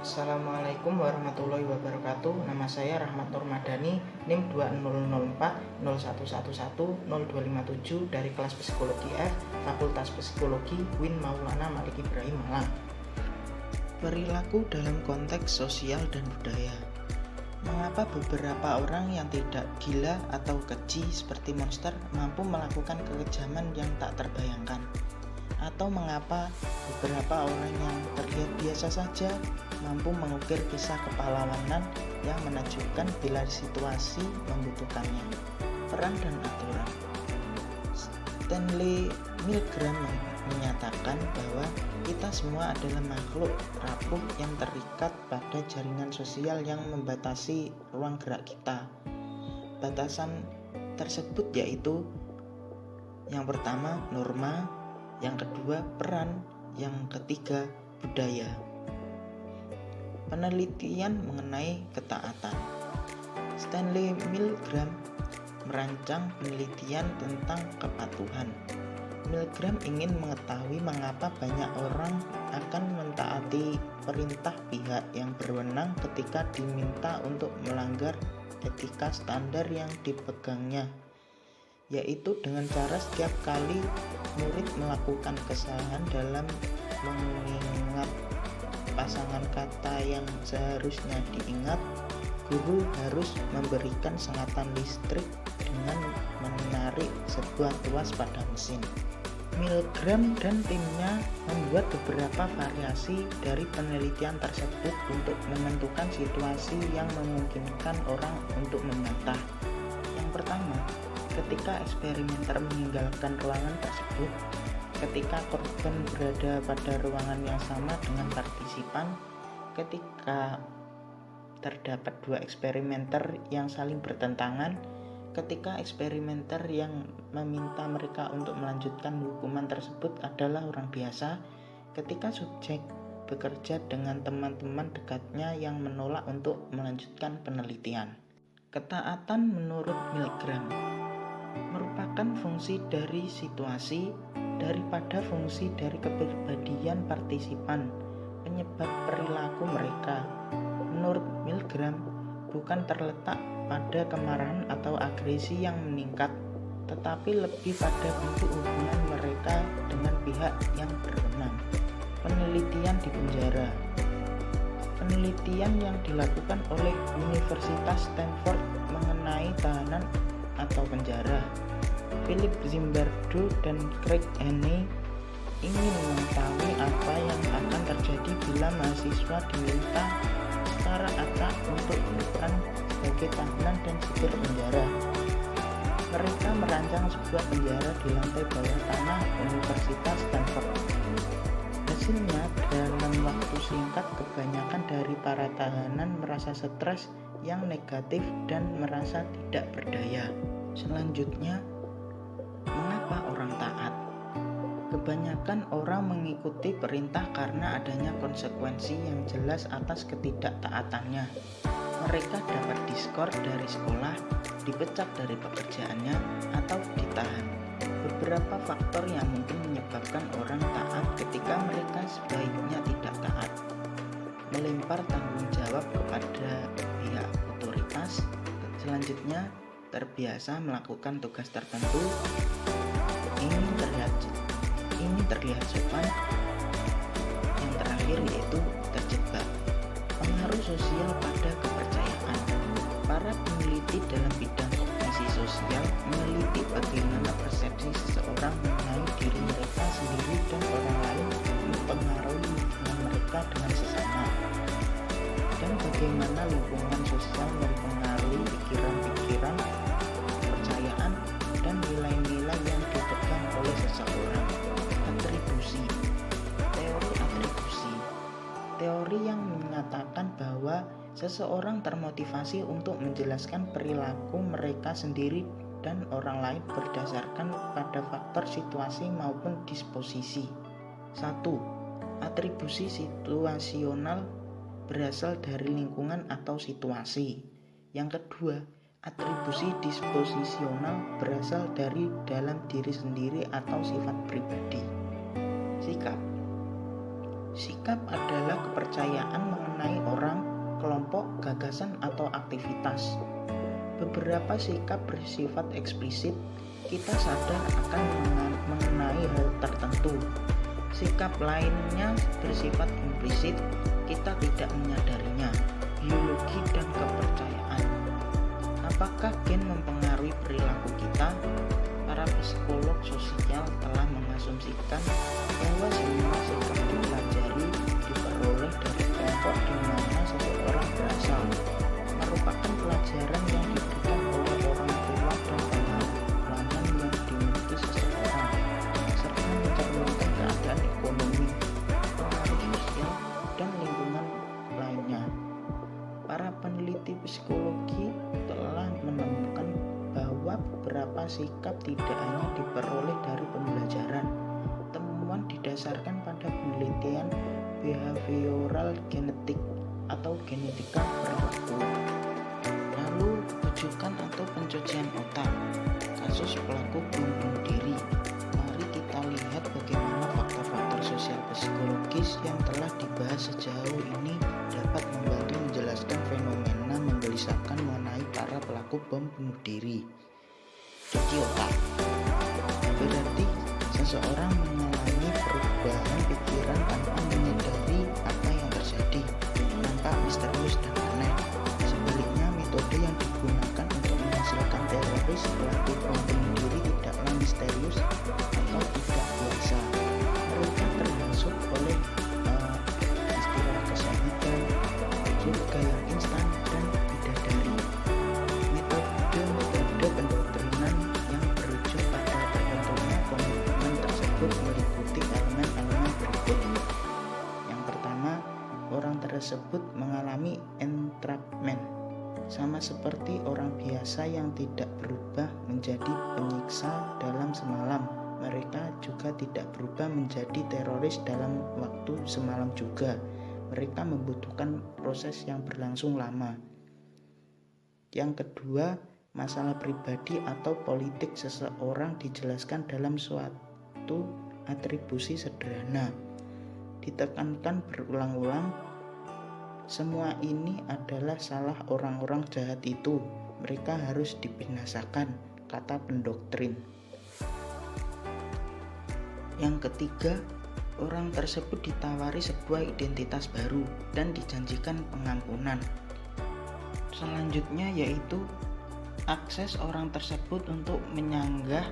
Assalamualaikum warahmatullahi wabarakatuh. Nama saya Rahmat Nur Madani, NIM 2004 0111 0257 dari kelas Psikologi F, Fakultas Psikologi Win Maulana Malik Ibrahim Malang. Perilaku dalam konteks sosial dan budaya. Mengapa beberapa orang yang tidak gila atau keji seperti monster mampu melakukan kekejaman yang tak terbayangkan? Atau mengapa beberapa orang yang terlihat biasa saja mampu mengukir kisah kepahlawanan yang menakjubkan bila situasi membutuhkannya? Peran dan aturan. Stanley Milgram menyatakan bahwa kita semua adalah makhluk rapuh yang terikat pada jaringan sosial yang membatasi ruang gerak kita. Batasan tersebut yaitu yang pertama norma, yang kedua peran, yang ketiga budaya. Penelitian mengenai ketaatan. Stanley Milgram merancang penelitian tentang kepatuhan. Milgram ingin mengetahui mengapa banyak orang akan mentaati perintah pihak yang berwenang ketika diminta untuk melanggar etika standar yang dipegangnya, yaitu dengan cara setiap kali murid melakukan kesalahan dalam mengingat pasangan kata yang seharusnya diingat, guru harus memberikan sengatan listrik dengan menarik sebuah tuas pada mesin. Milgram dan timnya membuat beberapa variasi dari penelitian tersebut untuk menentukan situasi yang memungkinkan orang untuk membantah. Yang pertama, ketika eksperimenter meninggalkan ruangan tersebut, ketika korban berada pada ruangan yang sama dengan partisipan, ketika terdapat dua eksperimenter yang saling bertentangan, ketika eksperimenter yang meminta mereka untuk melanjutkan hukuman tersebut adalah orang biasa, ketika subjek bekerja dengan teman-teman dekatnya yang menolak untuk melanjutkan penelitian. Ketaatan menurut Milgram merupakan fungsi dari situasi daripada fungsi dari kepribadian partisipan penyebab perilaku mereka. Menurut Milgram, bukan terletak pada kemarahan atau agresi yang meningkat, tetapi lebih pada bentuk hubungan mereka dengan pihak yang berwenang. Penelitian di penjara. Penelitian yang dilakukan oleh Universitas Stanford mengenai tahanan atau penjara. Philip Zimbardo dan Craig Haney ingin mengetahui apa yang akan terjadi bila mahasiswa diminta secara acak untuk berperan sebagai tahanan dan sipir penjara. Mereka merancang sebuah penjara di lantai bawah tanah Universitas Stanford. Hasilnya, dalam waktu singkat kebanyakan dari para tahanan merasa stres yang negatif dan merasa tidak berdaya. Selanjutnya, mengapa orang taat? Kebanyakan orang mengikuti perintah karena adanya konsekuensi yang jelas atas ketidaktaatannya. Mereka dapat diskor dari sekolah, dipecat dari pekerjaannya, atau ditahan. Beberapa faktor yang mungkin menyebabkan orang taat ketika mereka sebaiknya tidak taat. Melempar tanggung jawab kepada pihak otoritas. Selanjutnya, terbiasa melakukan tugas tertentu. Ini terlihat sopan. Yang terakhir yaitu terjebak. Pengaruh sosial pada kepercayaan. Para peneliti dalam bidang kognisi sosial meneliti bagaimana persepsi seseorang mengenai diri mereka sendiri dan orang lain mempengaruhi hubungan mereka dengan sesama, dan bagaimana lingkungan sosial mempengaruhi pikiran-pikiran, kepercayaan, dan nilai-nilai yang dipegang oleh seseorang. Atribusi. Teori atribusi. Teori yang menyatakan bahwa seseorang termotivasi untuk menjelaskan perilaku mereka sendiri dan orang lain berdasarkan pada faktor situasi maupun disposisi. 1. Atribusi situasional berasal dari lingkungan atau situasi. Yang kedua, atribusi disposisional berasal dari dalam diri sendiri atau sifat pribadi. Sikap. Sikap adalah kepercayaan mengenai orang, kelompok, gagasan, atau aktivitas. Beberapa sikap bersifat eksplisit, kita sadar akan mengenai hal tertentu. Sikap lainnya bersifat implisit, kita tidak menyadarinya. Biologi dan kepercayaan. Apakah gen mempengaruhi perilaku kita? Para psikolog sosial telah mengasumsikan bahwa semua sikap dipelajari diperoleh dari kelompok di mana seseorang berasal, merupakan pelajaran yang diberikan oleh orang tua dan pengalaman yang dimiliki seseorang, serta mencerminkan keadaan ekonomi, pengaruh sosial, dan lingkungan lainnya. Para peneliti psikologi telah menemukan bahwa beberapa sikap tidak hanya diperoleh dari pembelajaran. Temuan didasarkan pada penelitian behavioral genetik atau genetika perilaku. Lalu, rujukan atau pencucian otak. Kasus pelaku bom bunuh diri. Mari kita lihat bagaimana faktor-faktor sosial psikologis yang telah dibahas sejauh ini dapat membantu menjelaskan fenomena menggelisahkan mengenai para pelaku bom bunuh diri. Cuci otak berarti seseorang mengalami perubahan pikiran tanpa menyadari apa yang terjadi, nampak misterius dan aneh. Sebaliknya, metode yang digunakan untuk menghasilkan teroris pelaku bom bunuh diri tidaklah misterius atau tidak biasa. Mereka termasuk oleh istilah kesahihan, juga yang instan dan bidadari. Metode pendoktrinan yang berujung pada terbentuknya komitmen tersebut meliputi elemen-elemen berikut. Yang pertama, orang tersebut mengalami entrapment, sama seperti orang biasa yang tidak berubah menjadi penyiksa dalam semalam. Mereka juga tidak berubah menjadi teroris dalam waktu semalam juga. Mereka membutuhkan proses yang berlangsung lama. Yang kedua, masalah pribadi atau politik seseorang dijelaskan dalam suatu atribusi sederhana. Ditekankan berulang-ulang, semua ini adalah salah orang-orang jahat itu. Mereka harus dibinasakan, kata pendoktrin. Yang ketiga, orang tersebut ditawari sebuah identitas baru dan dijanjikan pengampunan. Selanjutnya yaitu akses orang tersebut untuk menyanggah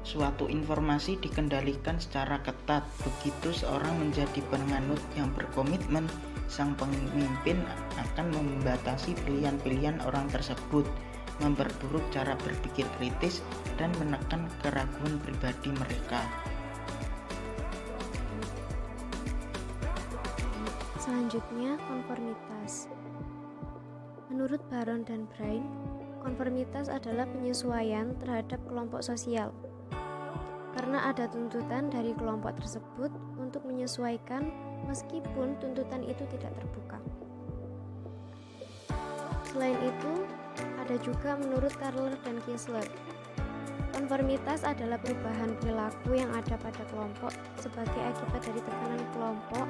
suatu informasi dikendalikan secara ketat. Begitu seorang menjadi penganut yang berkomitmen, sang pemimpin akan membatasi pilihan-pilihan orang tersebut, memperburuk cara berpikir kritis, dan menekan keraguan pribadi mereka. Selanjutnya, konformitas. Menurut Baron dan Brain, konformitas adalah penyesuaian terhadap kelompok sosial. Karena ada tuntutan dari kelompok tersebut untuk menyesuaikan meskipun tuntutan itu tidak terbuka. Selain itu, ada juga menurut Carler dan Kessler, konformitas adalah perubahan perilaku yang ada pada kelompok sebagai akibat dari tekanan kelompok,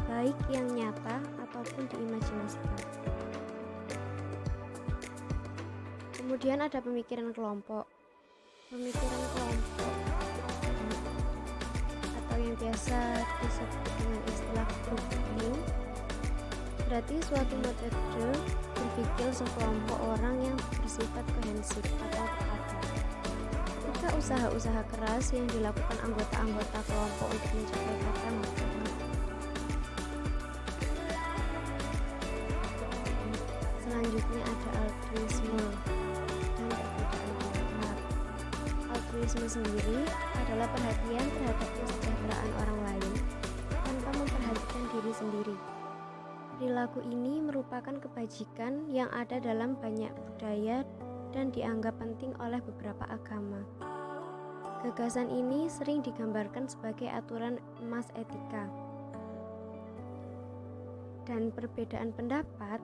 baik yang nyata ataupun diimajinasikan. Kemudian ada pemikiran kelompok. Pemikiran kelompok atau yang biasa disebut dengan istilah grouping berarti suatu metode berpikir sekelompok orang yang bersifat kohensif atau terpadu. Jika usaha-usaha keras yang dilakukan anggota-anggota kelompok untuk mencapai kata mufakat. Selanjutnya ada altruisme dan perbedaan pendapat. Altruisme sendiri adalah perhatian terhadap kesejahteraan orang lain tanpa memperhatikan diri sendiri. Perilaku ini merupakan kebajikan yang ada dalam banyak budaya dan dianggap penting oleh beberapa agama. Gagasan ini sering digambarkan sebagai aturan emas etika. Dan perbedaan pendapat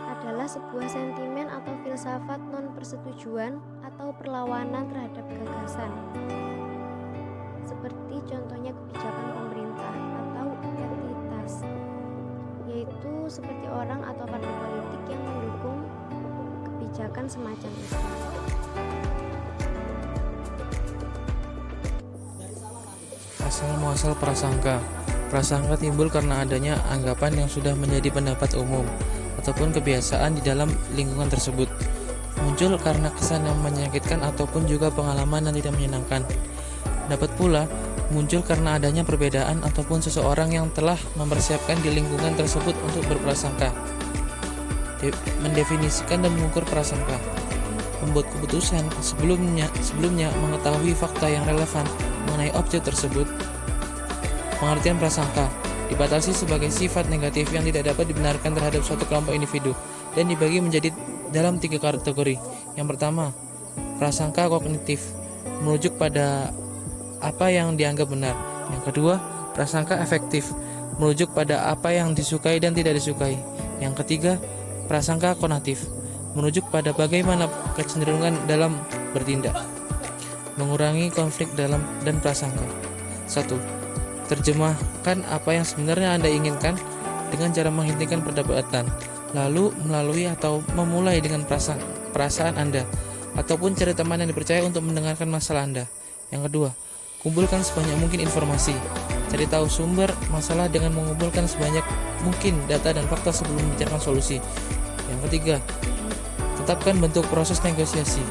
adalah sebuah sentimen atau filsafat non-persetujuan atau perlawanan terhadap gagasan. seperti contohnya kebijakan pemerintah atau entitas, yaitu seperti orang atau partai politik yang mendukung kebijakan semacam itu. Asal muasal prasangka. Prasangka timbul karena adanya anggapan yang sudah menjadi pendapat umum ataupun kebiasaan di dalam lingkungan tersebut. Muncul karena kesan yang menyakitkan ataupun juga pengalaman yang tidak menyenangkan. Dapat pula muncul karena adanya perbedaan ataupun seseorang yang telah mempersiapkan di lingkungan tersebut untuk berprasangka. Mendefinisikan dan mengukur prasangka. Membuat keputusan sebelumnya mengetahui fakta yang relevan mengenai objek tersebut. Pengertian prasangka dibatasi sebagai sifat negatif yang tidak dapat dibenarkan terhadap suatu kelompok individu dan dibagi menjadi dalam 3 kategori. Yang pertama, prasangka kognitif, merujuk pada apa yang dianggap benar. Yang kedua, prasangka efektif, merujuk pada apa yang disukai dan tidak disukai. Yang ketiga, prasangka konatif, merujuk pada bagaimana kecenderungan dalam bertindak. Mengurangi konflik dalam dan prasangka. 1. Terjemahkan apa yang sebenarnya Anda inginkan dengan cara menghentikan perdebatan, lalu melalui atau memulai dengan perasaan Anda ataupun cari teman yang dipercaya untuk mendengarkan masalah Anda. Yang kedua, kumpulkan sebanyak mungkin informasi. Cari tahu sumber masalah dengan mengumpulkan sebanyak mungkin data dan fakta sebelum membicarakan solusi. Yang ketiga, tetapkan bentuk proses negosiasi.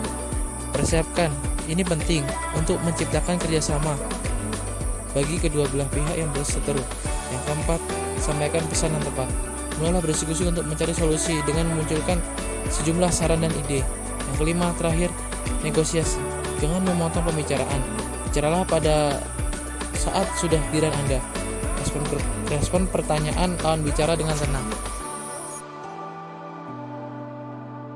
Persiapkan, ini penting untuk menciptakan kerjasama bagi kedua belah pihak yang berseteru. Yang keempat, sampaikan pesan yang tepat. Mulailah berdiskusi untuk mencari solusi dengan memunculkan sejumlah saran dan ide. Yang kelima, terakhir, negosiasi. Jangan memotong pembicaraan. Bicaralah pada saat sudah giliran Anda. Respon pertanyaan lawan bicara dengan tenang.